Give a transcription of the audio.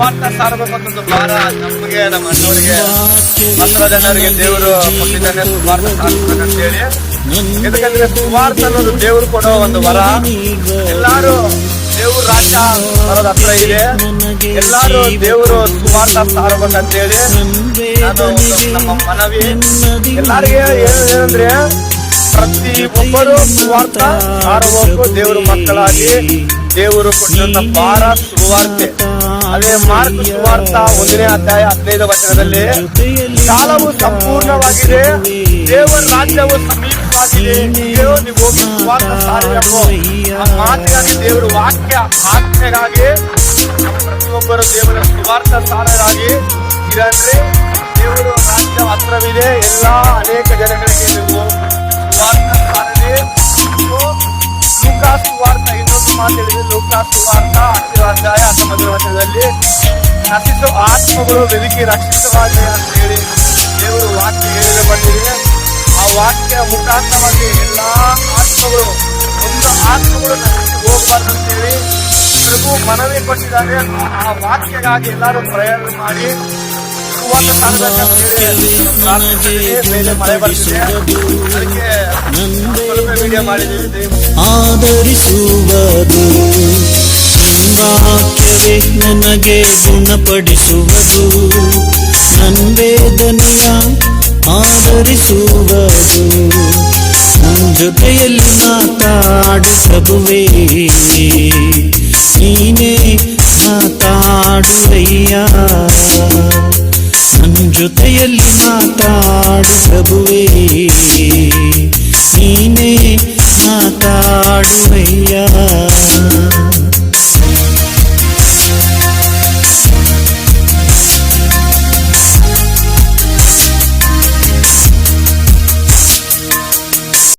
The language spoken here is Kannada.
ಸುವಾರ್ಥ ಸಾರಬೇಕಂತಂದು ಭಾರ ನಮಗೆ, ನಮ್ಮ ಅಣ್ಣವರಿಗೆ, ಮಕ್ಕಳ ಜನರಿಗೆ ದೇವರು ಕೊಟ್ಟಿದ್ದಾನೆ ಸುವಾರ್ಥ ಸಾರಬೇಕಂತ ಹೇಳಿ. ಯಾಕಂದ್ರೆ ಸುವಾರ್ಥ ಅನ್ನೋದು ದೇವರು ಕೊಡೋ ಒಂದು ವರ. ಎಲ್ಲಾರು ದೇವ್ರ ರಾಜ್ಯ ಬರೋದ ಹತ್ರ ಇದೆ. ಎಲ್ಲಾರು ದೇವರು ಸುವಾರ್ಥ ಸಾರಬೇಕಂತ ಹೇಳಿ ನಾನು ನಮ್ಮ ಮನವಿ. ಎಲ್ಲಾರಿಗೆ ಏನಂದ್ರೆ ಪ್ರತಿ ಒಬ್ಬರು ಸುವಾರ್ಥ ಸಾರಬೇಕು. ದೇವರು ಮಕ್ಕಳಾಗಿ ದೇವರು ಕೊಟ್ಟಂತ ಭಾರ ಸುವಾರ್ತೆ. ಅದೇ ಮಾರ್ಕ್ ಸುವಾರ್ಥ 1ನೇ ಅಧ್ಯಾಯ 15ನೇ ವಚನದಲ್ಲಿ ಕಾಲವು ಸಂಪೂರ್ಣವಾಗಿದೆ, ದೇವರ ರಾಜ್ಯವು ಸಮೀಪವಾಗಿದೆ, ನೀವು ಹೋಗಿ ಸುವಾರ್ಥ ಸಾರಬೇಕು. ಆ ಮಾತಿಗಾಗಿ ದೇವರ ವಾಕ್ಯ ಆಜ್ಞೆಗಾಗಿ ಪ್ರತಿಯೊಬ್ಬರು ದೇವರ ಸುವಾರ್ಥ ಸಾರರಾಗಿ ಇರಂದ್ರೆ ದೇವರ ರಾಜ್ಯ ಹತ್ರವಿದೆ. ಎಲ್ಲಾ ಅನೇಕ ಜನಗಳಿಗೆ ನೀವು ಸುವಾರ್ಥ ಸಾರದೆ. ಲೂಕಾಸ್ ಸುವಾರ್ಥ ಇನ್ನೊಂದು ಮಾತು ಹೇಳಿದ್ರೆ, ಲೂಕಾಸ್ ಸುವಾರ್ಥ 10ನೇ ಅಧ್ಯಾಯ 19ನೇ ವಚನದಲ್ಲಿ ನಶಿಸೋ ಆತ್ಮಗಳು ವೆದಕಿ ರಕ್ಷಿತವಾಗಿ ಅಂತ ಹೇಳಿ ದೇವರು ವಾಕ್ಯ ಹೇಳಿದ ಬಂದಿದೆ. ಆ ವಾಕ್ಯ ಮುಖಾಂತರವಾಗಿ ಎಲ್ಲಾ ಆತ್ಮಗಳು, ಒಂದು ಆತ್ಮಗಳು ನಶಿಸಿ ಹೋಗಬಾರ್ದು ಅಂತ ಹೇಳಿ ಪ್ರಭು ಮನವಿ ಕೊಟ್ಟಿದ್ದಾರೆ. ಆ ವಾಕ್ಯಗಾಗಿ ಎಲ್ಲರೂ ಪ್ರಯಾಣ ಮಾಡಿ ಸುವಾರ್ಥ ಸಾರಬೇಕಂತ ಹೇಳಿ ಮೇಲೆ ಮಳೆ ಬರ್ತಿದೆ. ಅದಕ್ಕೆ ವಿಡಿಯೋ ಮಾಡಿದ್ದೀವಿ. ಆದರಿಸುವುದು ವಾಕ್ಯವೇ ನನಗೆ ಗುಣಪಡಿಸುವುದು, ಸಂವೇದನೆಯ ಆದರಿಸುವುದು, ನನ್ನ ಜೊತೆಯಲ್ಲಿ ಮಾತಾಡು ಪ್ರಭುವೇ, ನೀನೇ ಮಾತಾಡುವಯ್ಯ, ನನ್ನ ಜೊತೆಯಲ್ಲಿ ಮಾತಾಡು ಪ್ರಭುವೇ, ನೀನೇ ಮಾತಾಡುವಯ್ಯ.